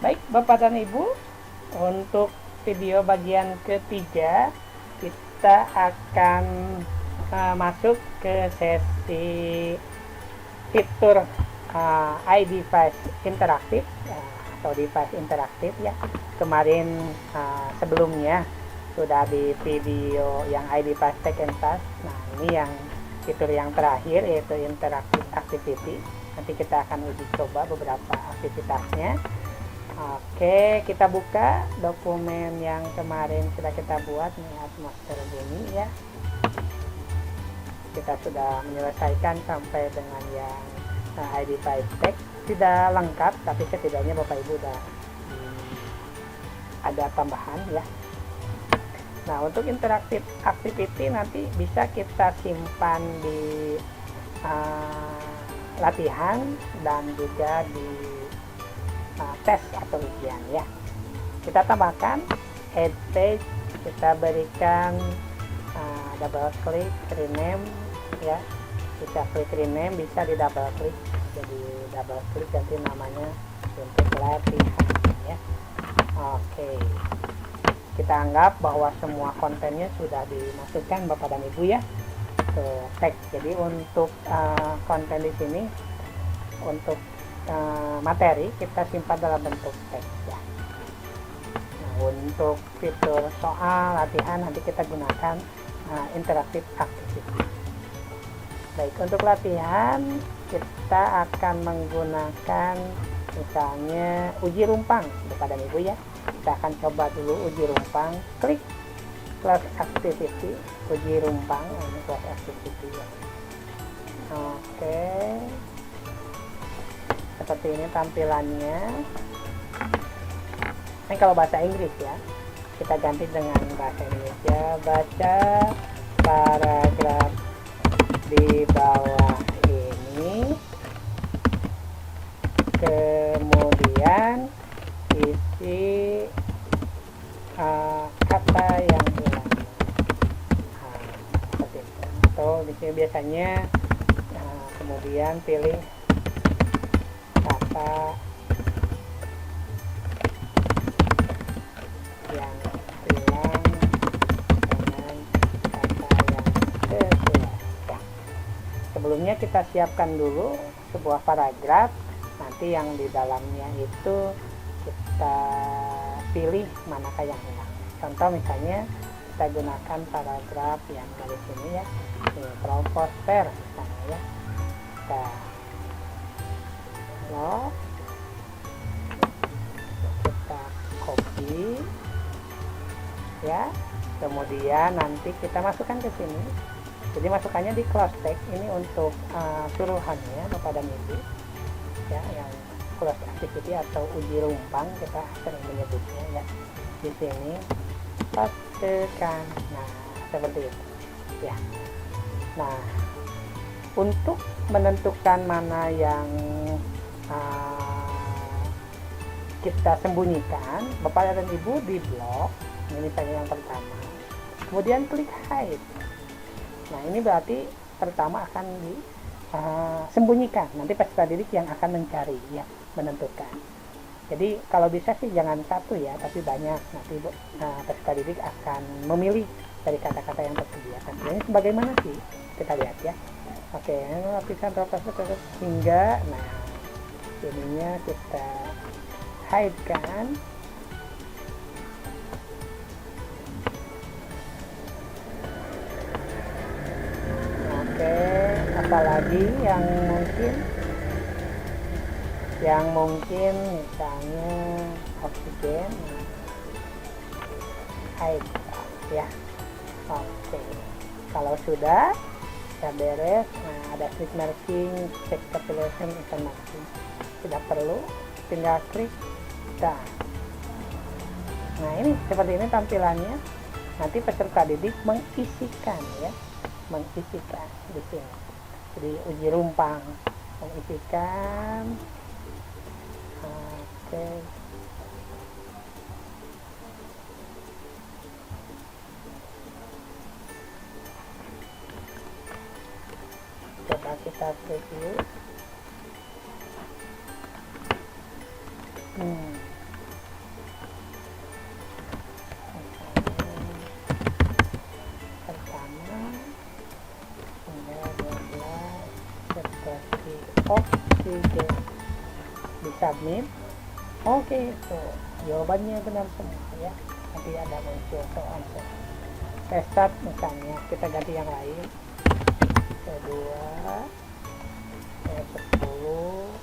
Baik Bapak dan Ibu, untuk video bagian ketiga kita akan masuk ke sesi fitur iDevice interaktif atau device interaktif ya. Kemarin sebelumnya sudah di video yang iDevice Tech and Task. Nah, ini yang fitur yang terakhir yaitu interactive activity. Nanti kita akan uji coba beberapa aktivitasnya. Oke, kita buka dokumen yang kemarin sudah kita buat nih, atmosfer bumi ya. Kita sudah menyelesaikan sampai dengan yang iDevice Tech. Tidak lengkap, tapi setidaknya Bapak Ibu udah ada tambahan ya. Nah, untuk interactive activity nanti bisa kita simpan di latihan dan juga di tes atau ujian ya. Kita tambahkan add page, kita berikan double klik rename ya. Bisa klik rename, bisa di double klik, jadi double klik ganti namanya untuk latihan ya. Oke, kita anggap bahwa semua kontennya sudah dimasukkan Bapak dan Ibu ya ke teks. Jadi untuk konten di sini untuk materi kita simpan dalam bentuk teks ya. Nah, untuk fitur soal latihan nanti kita gunakan interactive activity. Baik, untuk latihan kita akan menggunakan misalnya uji rumpang Bapak dan Ibu ya. Kita akan coba dulu uji rumpang, klik class activity, uji rumpang, ini class activity ya. Oke, seperti ini tampilannya. Ini kalau bahasa Inggris ya, kita ganti dengan bahasa Indonesia. Baca paragraf di bawah ini, kemudian isi kata yang hilang. Seperti itu. Atau di sini biasanya kemudian pilih kata yang hilang dengan kata yang sesuai. Ya. Sebelumnya kita siapkan dulu sebuah paragraf. Nanti yang di dalamnya itu kita pilih manakah yang hilang. Contoh misalnya kita gunakan paragraf yang dari sini ya, ini troposfer misalnya ya. Kita copy ya, kemudian nanti kita masukkan ke sini. Jadi masukannya di close text. Ini untuk suruhannya Bapak dan Ibu ya, yang class activity atau uji rumpang kita sering menyebutnya ya. Di sini pastikan, nah seperti itu ya. Nah, untuk menentukan mana yang kita sembunyikan, Bapak dan Ibu di blok ini misalnya yang pertama, kemudian klik hide. Nah, ini berarti pertama akan disembunyikan, nanti peserta didik yang akan mencari ya, menentukan. Jadi kalau bisa sih jangan satu ya, tapi banyak. Nanti peserta didik akan memilih dari kata-kata yang tersedia. Ini sebagaimana sih kita lihat ya. Oke, lapisan terus hingga, nah ininya kita hide kan. Oke, apalagi yang mungkin misalnya oksigen, hide ya. Oke, kalau sudah beres, nah ada switch marking, check population informasi, tidak perlu, tinggal klik dan nah ini seperti ini tampilannya. Nanti peserta didik mengisikan ya, mengisikan di sini. Jadi uji rumpang mengisikan. Oke, coba kita preview. submit. Oke, tuh jawabannya benar semua ya. Nanti ada muncul soal test start misalnya, kita ganti yang lain. Kedua, 10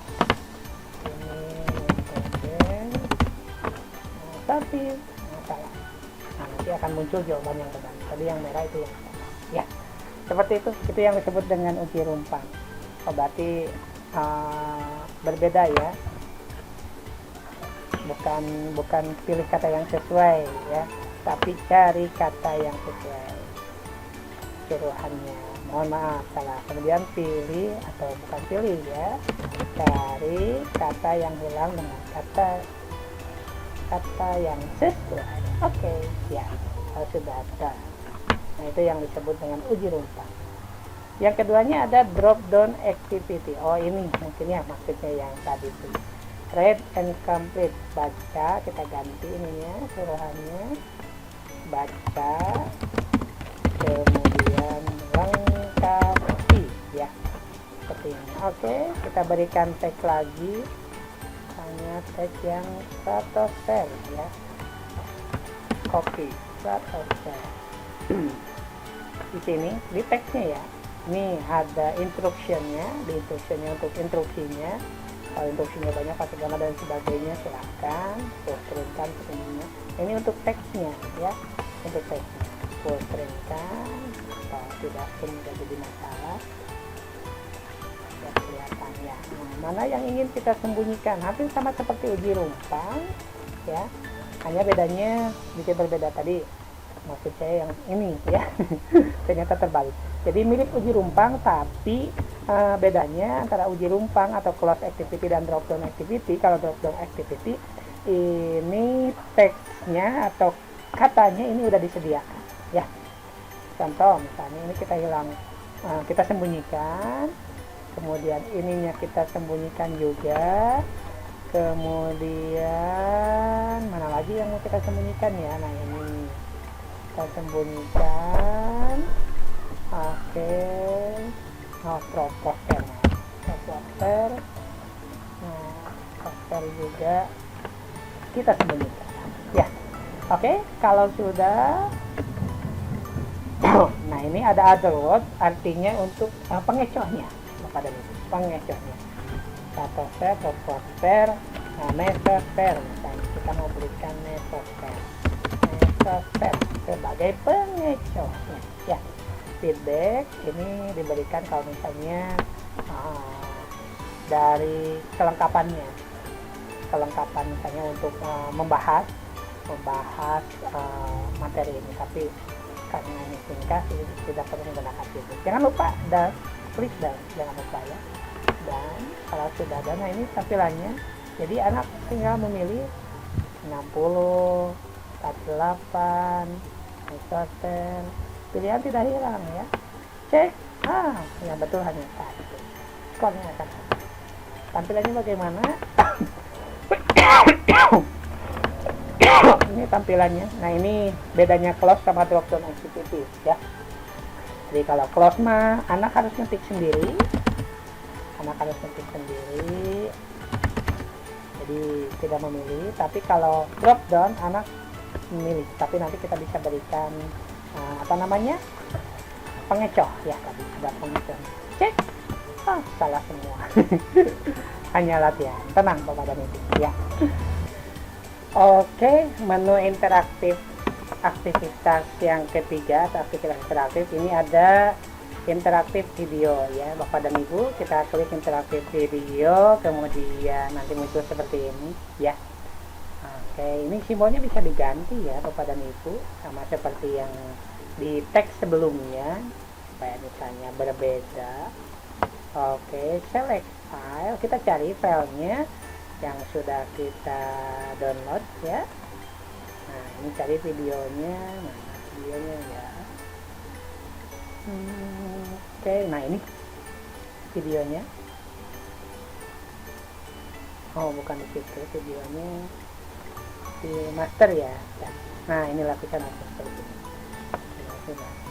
ini kemudian tapi salah. Nah, nanti akan muncul jawaban yang benar. Tadi yang merah itu yang salah. Ya, seperti itu yang disebut dengan uji rumpang. Oh, berarti berbeda ya. Bukan pilih kata yang sesuai ya, tapi cari kata yang sesuai suruhannya. Mohon maaf salah. Kemudian pilih atau bukan pilih ya, cari kata yang hilang dengan kata yang sesuai. Oke, ya, sudah ada. Nah, itu yang disebut dengan uji rumpang. Yang keduanya ada drop down activity. Oh, ini mungkin ya maksudnya yang tadi itu. Read and complete, baca, kita ganti ininya suruhannya, baca, kemudian lengkapi ya, seperti ini. Oke, kita berikan teks lagi, hanya teks yang stratosfer ya, copy stratosfer. Di sini di teksnya ya, ini ada instructionnya, untuk instruksinya. Kalau instruksinya banyak, segala dan sebagainya, silahkan turunkan semuanya. Ini untuk teksnya ya, untuk teksnya turunkan atau tidak pun tidak jadi masalah ya, kelihatan ya. Nah, mana yang ingin kita sembunyikan, hampir sama seperti uji rumpang ya, hanya bedanya bisa berbeda. Tadi maksud saya yang ini ya ternyata terbalik. Jadi mirip uji rumpang, tapi bedanya antara uji rumpang atau close activity dan drop down activity. Kalau drop down activity ini teksnya atau katanya ini udah disediakan ya. Contoh misalnya ini kita hilang, kita sembunyikan, kemudian ininya kita sembunyikan juga, kemudian mana lagi yang mau kita sembunyikan ya. Nah, ini kita sembunyikan. Oke. Proposter. Nah, poster juga kita sembunyikan ya. Oke, kalau sudah nah, ini ada other word, artinya untuk pengecohnya kepada ini, pengecohnya. Stratosfer, proposter, nah, mesosfer misalnya, kita mau berikan mesosfer sebagai pengecohnya ya. Feedback ini diberikan kalau misalnya dari kelengkapan misalnya untuk membahas materi ini, tapi karena ini singkat tidak perlu menggunakan feedback. Jangan lupa please jangan lupa ya. Dan kalau sudah ada, nah ini tampilannya, jadi anak tinggal memilih 60, 48, isoter, pilihan tidak hilang ya. Cek, yang betul hanya satu. Skornya akan ada. Tampilannya bagaimana? Ini tampilannya. Nah, ini bedanya close sama drop down activity ya. Jadi kalau close mah anak harus ngetik sendiri. Jadi tidak memilih. Tapi kalau drop down anak memilih. Tapi nanti kita bisa berikan pengecoh ya, tadi ada pengecoh. Cek, salah semua. Hanya latihan, tenang Bapak dan Ibu ya. Oke, menu interaktif aktivitas yang ketiga atau aktivitas interaktif ini ada interaktif video ya Bapak dan Ibu. Kita klik interaktif video, kemudian nanti muncul seperti ini ya. Oke, ini simbolnya bisa diganti ya Bapak dan Ibu, sama seperti yang di teks sebelumnya supaya misalnya berbeda. Oke, select file, kita cari filenya yang sudah kita download ya. Nah, ini cari videonya, mana videonya ya. Oke, nah ini videonya. Oh, bukan di situ videonya, di master ya. Nah, ini lapisan atmosfer ini.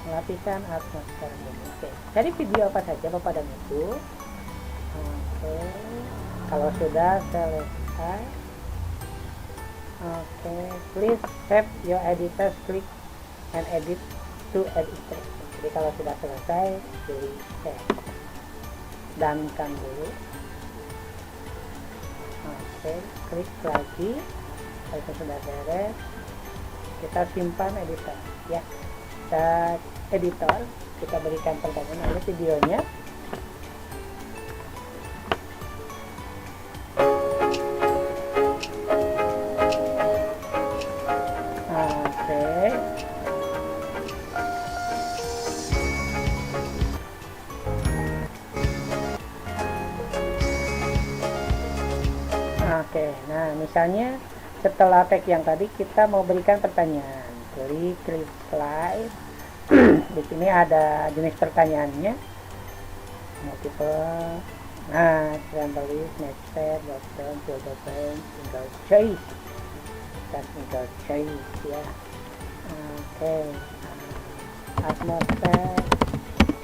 Lapisan atmosfer ini. Oke, cari video apa saja Bapak dan Ibu. Oke, Kalau sudah selesai, oke, please save your editors, click and edit to editor. Jadi kalau sudah selesai, pilih save, dankan dulu. Oke, klik lagi. Kalau sudah beres, kita simpan editor ya. Kita editor, kita berikan pertanyaan oleh videonya. Oke, nah misalnya setelah tag yang tadi kita mau berikan pertanyaan, klik slide. Di sini ada jenis pertanyaannya, multiple, nah, scramble list, next step, bottom, fill the blank, single choice, dan single choice ya. Oke, atmosfer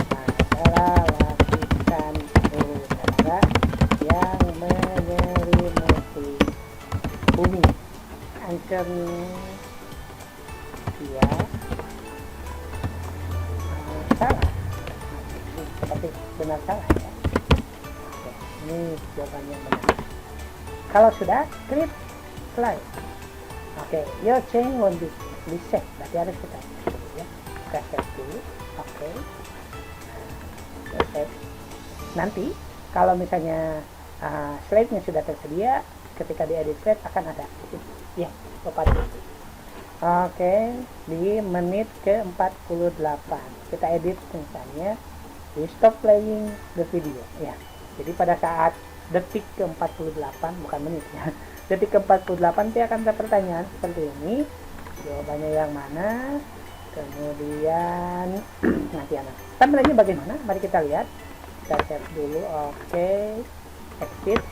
adalah lapisan udara yang menyelimuti bumi. Answernya ya, salah, seperti benar salah ya. Oke, ini jawabannya benar. Kalau sudah, klik slide. Oke, your change won't be set, berarti harus kita ya. Kita save dulu. Oke, save. Nanti kalau misalnya slide-nya sudah tersedia, ketika diedit slide akan ada ya, Bapak. Oke, di menit ke-48 kita edit misalnya di stop playing the video ya. Jadi pada saat detik ke-48, bukan menit ya, detik ke-48 dia akan ada pertanyaan seperti ini, jawabannya yang mana, kemudian nanti anak tampilannya bagaimana, mari kita lihat. Kita save dulu. Oke, exit.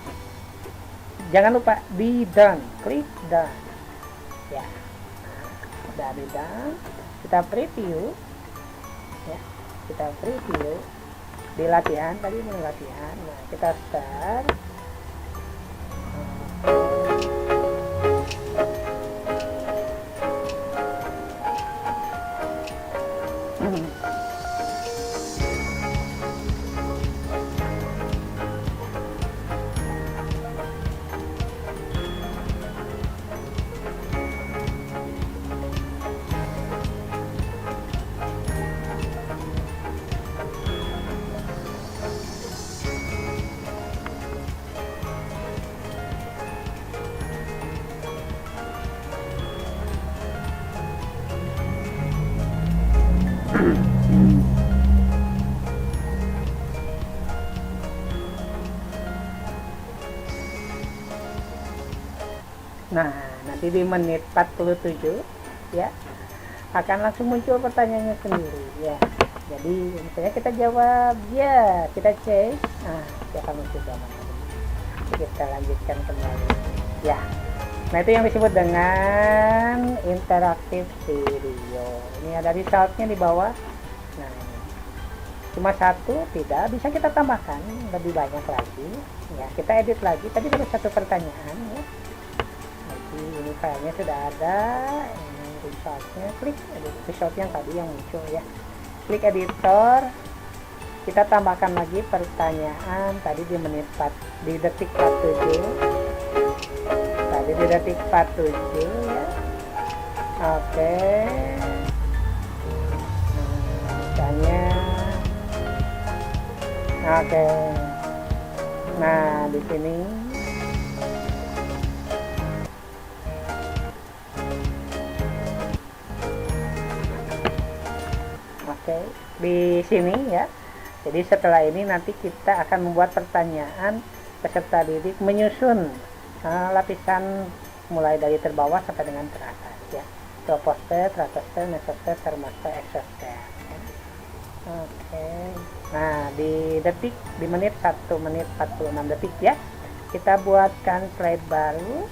Jangan lupa di done, klik done ya. Udah di done, kita preview ya, kita preview di latihan tadi, mau latihan. Nah, kita start. Nah, nanti di menit 47 ya akan langsung muncul pertanyaannya sendiri ya. Jadi misalnya kita jawab ya, kita cek, nah dia akan muncul jawaban. Kita lanjutkan kembali ya. Nah, itu yang disebut dengan interaktif video. Ini ada resultnya di bawah. Nah, ini cuma satu, tidak bisa kita tambahkan lebih banyak lagi ya. Kita edit lagi, tadi baru satu pertanyaan ya. Ini filenya sudah ada, ini resultnya, klik edit result yang tadi yang muncul ya, klik editor, kita tambahkan lagi pertanyaan tadi di menit 4, di detik 47 tadi di detik 47 ya. Oke, nah, misalnya oke, nah di sini di sini ya. Jadi setelah ini nanti kita akan membuat pertanyaan peserta didik menyusun lapisan mulai dari terbawah sampai dengan teratas ya. Proposter, tratoster, mesoster, termoster, exoster ya. Oke. Nah, di detik, di menit 1 menit 46 detik ya, kita buatkan slide baru,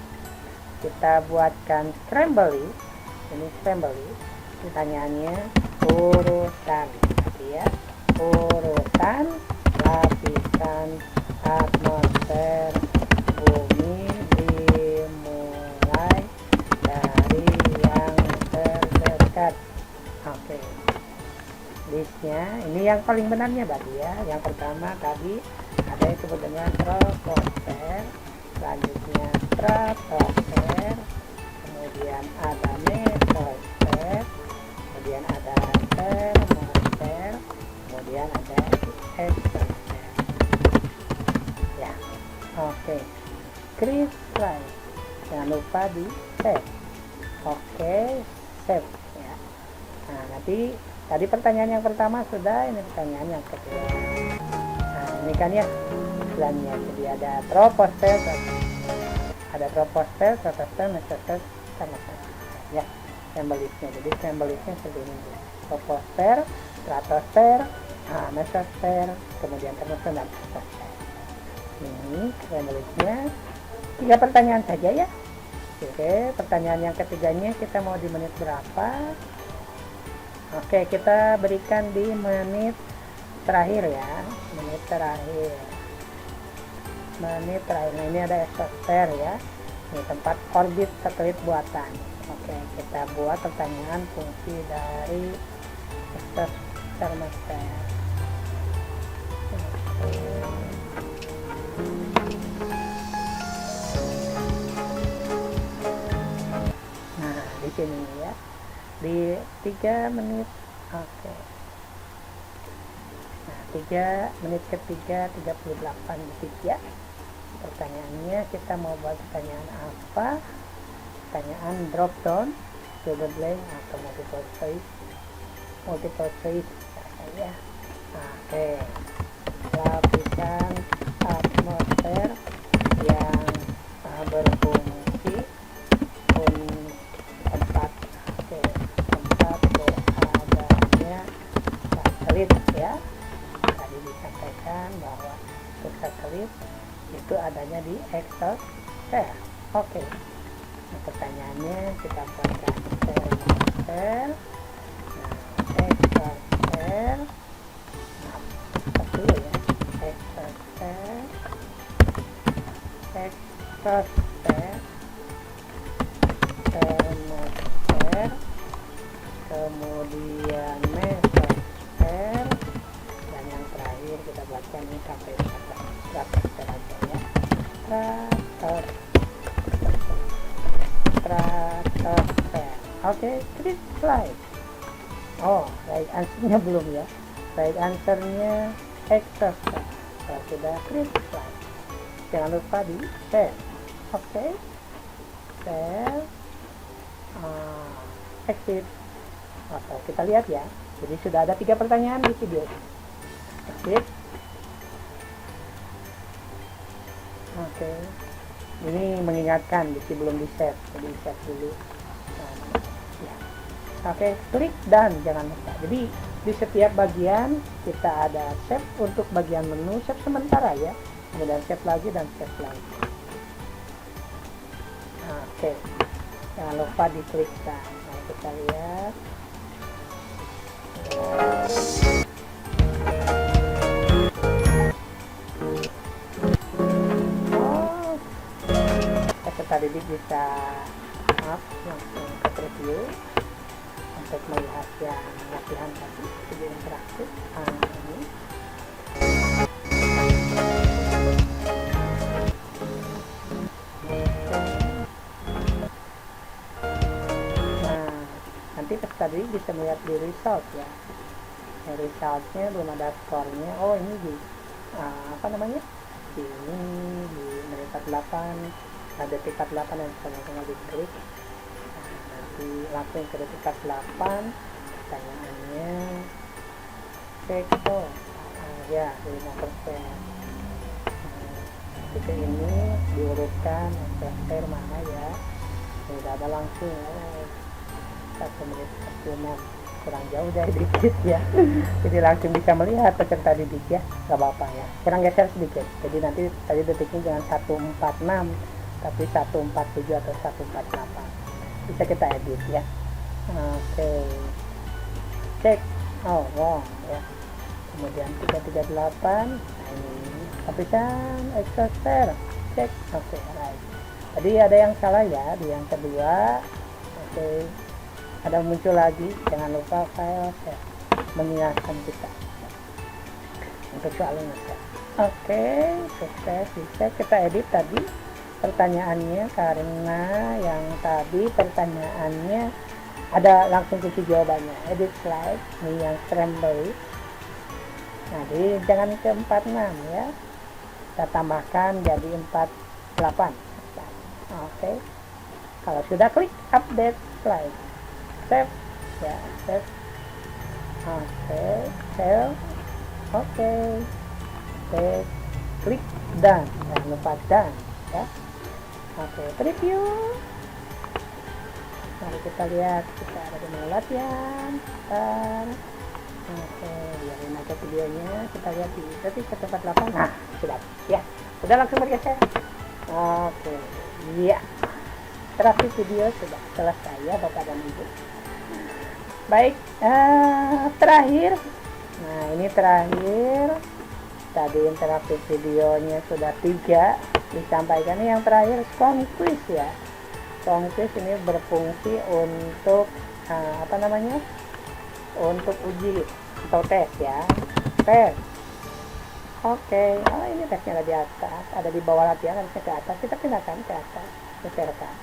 kita buatkan scramble list. Ini scramble list, pertanyaannya urutan ya, urutan lapisan atmosfer lihat. Oke, listnya ini yang paling benarnya tadi ya. Yang pertama tadi ada yang disebut dengan troposfer, selanjutnya stratosfer, kemudian ada mesosfer, kemudian ada termosfer, kemudian ada exosfer ya. Oke, kristal, jangan lupa di save. Oke, save ya. Nah, nanti tadi pertanyaan yang pertama sudah, ini pertanyaan yang kedua. Nah, ini kan ya istilahnya, jadi ada troposfer, stratosfer, mesosfer, termosfer ya, symbolisnya. Jadi symbolisnya seperti ini: troposfer, stratosfer, mesosfer, kemudian termosfer dan exosfer. Ini symbolisnya. 3 pertanyaan saja ya. Oke, pertanyaan yang ketiganya kita mau di menit berapa? Oke, kita berikan di menit terakhir ya. Menit terakhir. Nah, ini ada exosfer ya. Ini tempat orbit satelit buatan. Oke, kita buat pertanyaan fungsi dari exosfer. Nah, di sini ya, di 3 menit. Oke. Nah, 3 menit ketiga 38 detik ya. Pertanyaannya kita mau buat pertanyaan apa? Pertanyaan drop down, fill the blank, atau multiple choice ya. Oke, lapisan atmosfer yang berfungsi tempat beradanya satelit ya. Tadi disampaikan bahwa untuk satelit itu adanya di exosfer. Oke. Nah, pertanyaannya kita buatkan termosfer, exosfer, seperti ya, exosfer, termosfer, kemudian mesosfer, dan yang terakhir kita buatkan ini sampai stratosfer aja ya. Stratosfer. Oke, treat slide. Oh, right answer-nya belum ya. Right answer-nya exosfer. Kalau sudah, treat slide. Jangan lupa di share. Oke, share. Exit. Oke, kita lihat ya. Jadi sudah ada 3 pertanyaan di video. Exit. Oke, ini mengingatkan belum di save, jadi save dulu. Ya. Oke, klik dan jangan lupa. Jadi di setiap bagian kita ada save untuk bagian menu, save sementara ya, kemudian save lagi dan save lagi. Oke, jangan lupa diklik dan. Nah, kita lihat. Tadi bisa langsung ke preview untuk melihat yang latihan tadi, video interaktif ini. Nah, nanti tadi bisa melihat di result ya. Resultnya belum ada skornya. Oh, ini di apa namanya? Di menit 48. Detik 48 dan tinggal diklik. Nanti langsung ke detik 48. Pertanyaannya sektor ya 5%. Ketika ini diurutkan exosfer mana ya, tidak ada langsung 1 menit 46, kurang jauh dari dikit ya. Jadi langsung bisa melihat peserta didik ya, gak apa-apa ya, kurang geser sedikit. Jadi nanti tadi detiknya jangan 146 tapi 147 atau 148, bisa kita edit ya. Oke, cek, oh wrong ya, kemudian 338. Nah, ini lapisan exosfer, cek. Oke, right. Tadi ada yang salah ya di yang kedua. Oke, ada muncul lagi, jangan lupa file save mengingatkan kita untuk soal ini. Oke, sukses. Bisa kita edit tadi pertanyaannya, karena yang tadi pertanyaannya ada langsung kunci jawabannya. Edit slide, ini yang Strawberry. Nah, jangan ke 46 ya, kita tambahkan jadi 48. Oke, kalau sudah klik update slide, save ya, save. Oke, save. Oke, save, klik done, jangan lupa done ya. Oke, preview. Mari kita lihat, kita ada di mana latihan. Oke, biarin aja videonya, kita lihat di detik ke 48. Nah, sudah ya, sudah langsung bergeser. Oke, iya, terakhir video sudah selesai ya Bapak dan Ibu. Baik, terakhir, nah ini terakhir, tadi interaktif videonya sudah 3 disampaikan. Ini yang terakhir Scrum Quiz ya. Scrum Quiz ini berfungsi untuk untuk uji atau tes ya, tes. Oke, oh ini tesnya ada di atas, ada di bawah latihan, harusnya ke atas, kita pindahkan ke atas, geserkan.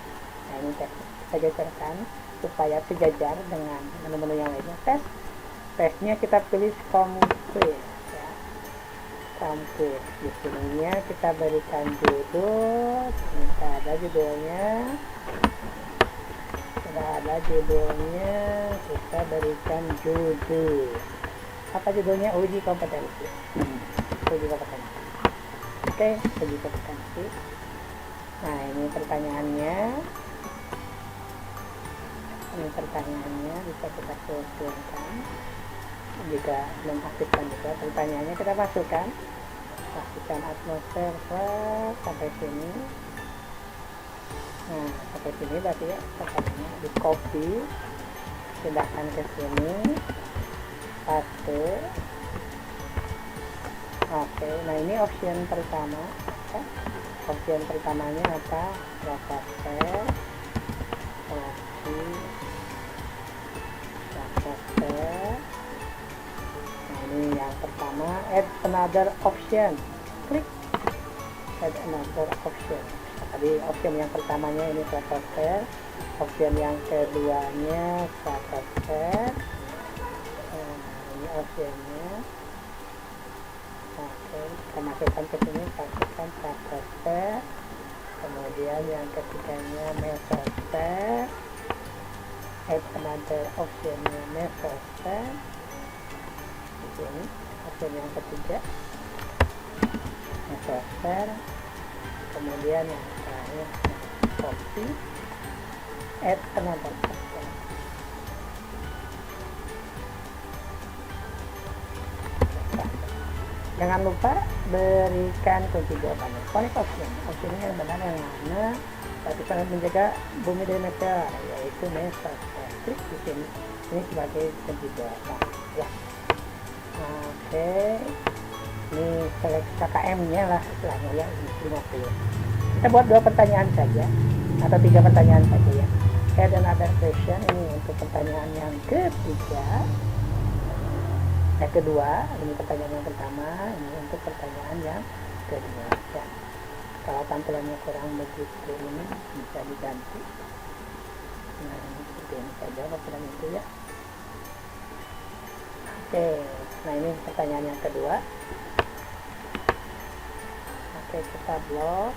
Nah ini tes, kita geserkan supaya sejajar dengan menu-menu yang lainnya. Tesnya kita pilih Scrum Quiz ya. Scrum Quiz, di sininya kita berikan judul, kita ada judulnya, kita berikan judul. Apa judulnya? Uji kompetensi. Uji kompetensi. Oke, uji kompetensi. Nah, ini pertanyaannya. Bisa kita selesaikan. Jika belum aktifkan juga pertanyaannya, kita masukkan. Pastikan atmosfer sampai sini. Nah, sampai sini berarti ya, pertanyaannya di copy, pindahkan ke sini, paste. Oke, nah ini option pertama ya. Option pertamanya apa? Raster, nah ini yang pertama, add another option, klik add another option. Tadi option yang pertamanya ini raster, option yang keduanya raster. Ini optionnya. Oke, kita masukkan ke sini, pastikan raster. Kemudian yang ketiganya raster, add another optionnya raster. Di sini option yang ketiga raster. Kemudian yang terakhir copy, add another option. Jangan lupa berikan kunci jawabannya. Connect option, optionnya yang benar yang mana? Tapi sangat menjaga bumi dan negara, yaitu message. Klik di sini, ini sebagai kunci jawaban. Ya. Oke. Ini seleksi KKM-nya lah istilahnya ya, 50. Kita buat 2 pertanyaan saja atau 3 pertanyaan saja ya. Add another question, ini untuk pertanyaan yang ketiga. Yang kedua, ini pertanyaan yang pertama, ini untuk pertanyaan yang kedua ya. Kalau tampilannya kurang begitu ini bisa diganti. Nah, ini seperti ini saja pertanyaan itu ya. Oke, nah ini pertanyaan yang kedua. Oke, kita blok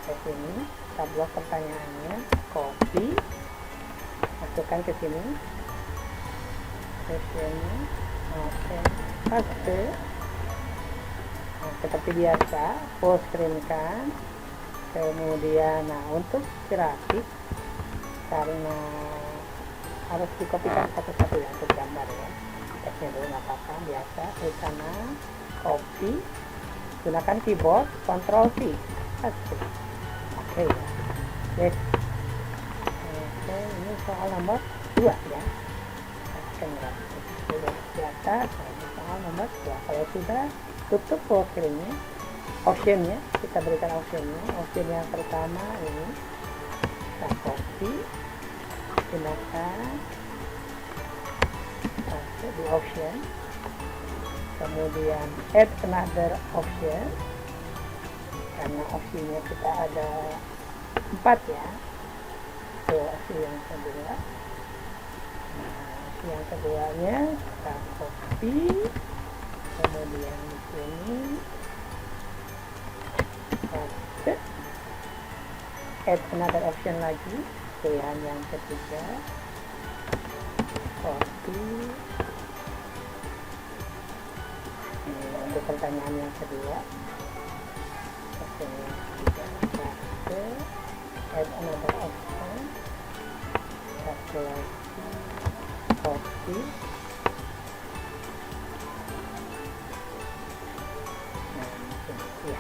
ke sini, kita blok pertanyaannya, copy, masukkan ke sini, questionnya, oke, paste. Nah, seperti biasa, full screen kan, kemudian, nah untuk grafik, karena harus dikopikan satu-satu ya untuk gambar ya. Tesnya dulu nggak apa-apa, biasa klik kanan, copy, gunakan keyboard Ctrl V, oke ya. Yes. Oke, ini soal nomor 2 ya. Di atas, ini soal nomor 2. Kalau sudah, tutup full screen-nya. Optionnya, kita berikan optionnya. Option yang pertama ini copy, gunakan di option, kemudian add another option, karena opsinya kita ada 4 ya. Itu opsi yang kedua. Nah, yang keduanya kita copy, kemudian di sini add another option lagi, pilihan yang ketiga, copy. Ini untuk pertanyaan yang kedua, option yang ketiga, add another option, satu lagi, copy. Nah, ini ya.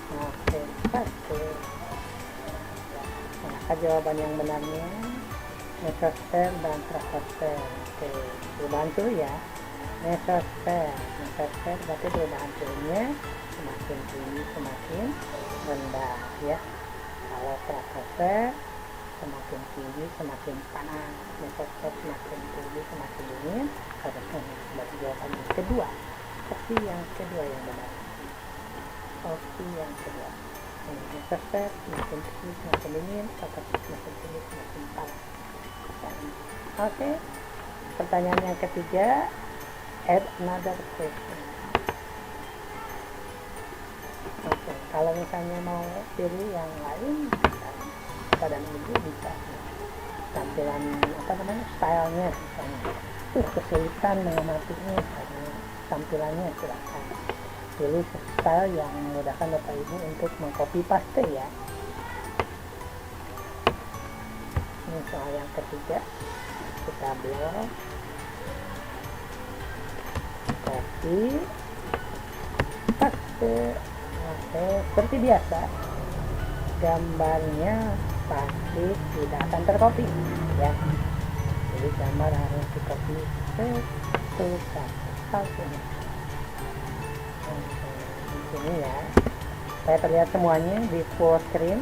Oke, satu. Nah, jawaban yang benarnya mesosfer dan troposfer. Oke, berbantu ya. Mesosfer berarti perubahan suhunya semakin tinggi semakin rendah ya. Kalau troposfer semakin tinggi semakin panas, mesosfer semakin tinggi semakin dingin. Berarti jawaban yang kedua, opsi yang kedua yang benar. Opsi yang kedua. Mesosfer semakin tinggi semakin dingin, troposfer semakin tinggi semakin panas. Oke, pertanyaan yang ketiga, add another question. Oke, kalau misalnya mau pilih yang lain, dan ibu bisa tampilan stylenya misalnya itu kesulitan mengamatinya karena tampilannya, silahkan pilih style yang memudahkan Bapak Ibu untuk mengcopy paste ya. Ini soal yang ketiga, kita blok, copy, paste. Oke, seperti biasa gambarnya pasti tidak akan tercopy ya, jadi gambar harus di-copy satu di sini ya, supaya terlihat semuanya di full screen.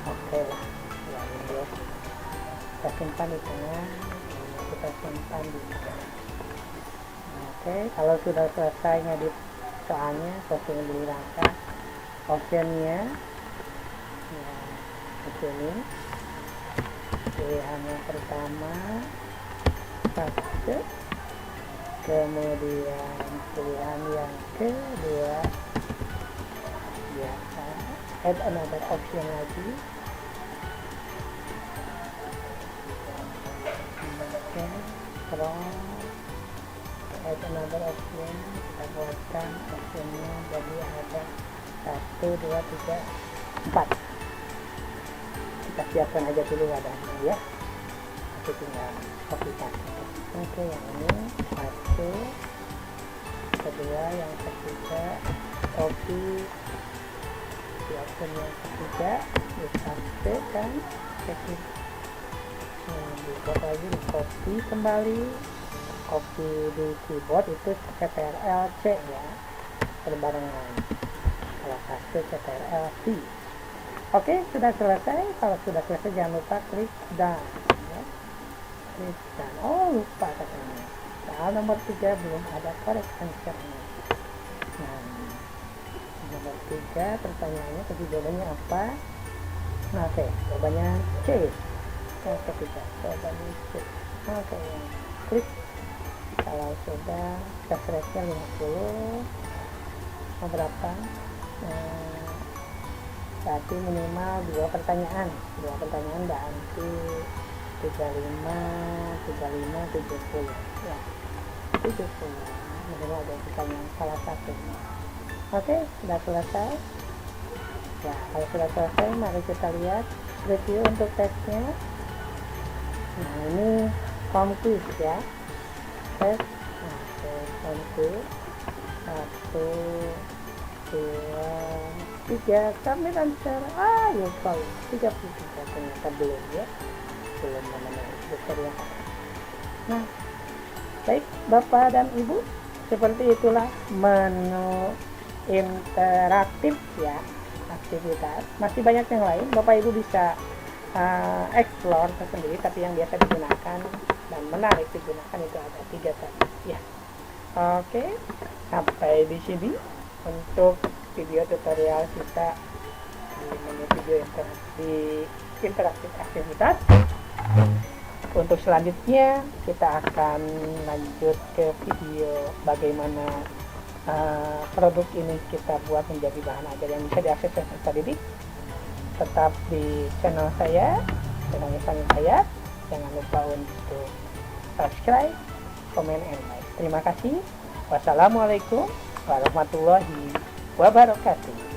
Oke lah ya, ini kita simpan di tengah, kita simpan di tengah. Oke, kalau sudah selesai ngedit soalnya, posting dihilangkan optionnya ya, di sini pilihan yang pertama paste, kemudian pilihan yang kedua biasa, add another option lagi. Oke, terus add another option, kita buatkan optionnya jadi ada 1, 2, 3, 4. Kita siapkan aja dulu wadahnya ya, nanti tinggal copy paste. Oke, yang ini 1, kedua, yang ketiga copy, di option yang ketiga di paste kan, dibuat lagi, di copy kembali. Copy di keyboard itu CTRL-C ya, berbarengan. Kalau paste CTRL-V. Oke, sudah selesai. Kalau sudah selesai jangan lupa klik done ya. Klik done. Oh, lupa katanya, soal nomor 3 belum ada correct answer-nya. Nah, nomor 3 pertanyaannya tadi jawabannya apa? Nah, oke, jawabannya C. Yang ketiga jawabannya C. Oke, klik. Kalau sudah rate-nya 50, berapa? Berarti minimal 2 pertanyaan berarti 35, 70 ya, 70 minimal ada pertanyaan salah satu. Oke, sudah selesai ya. Kalau sudah selesai, mari kita lihat review untuk tesnya. Nah, ini home quiz ya, tes. Home quiz 1, 2, 3, submit answer. Lupa 33 ternyata belum ya, belum memenuhi kriteria. Nah, baik Bapak dan Ibu, seperti itulah menu interaktif ya, aktivitas. Masih banyak yang lain, Bapak Ibu bisa explore sendiri, tapi yang biasa digunakan dan menarik digunakan itu ada 3 tadi ya. Oke, sampai di sini untuk video tutorial kita di menu video interaktif aktivitas. Untuk selanjutnya kita akan lanjut ke video bagaimana produk ini kita buat menjadi bahan ajar yang bisa diakses oleh peserta didik. Tetap di channel saya, channel Samir Hayat. Jangan lupa untuk subscribe, komen, and like. Terima kasih. Wassalamualaikum warahmatullahi wabarakatuh.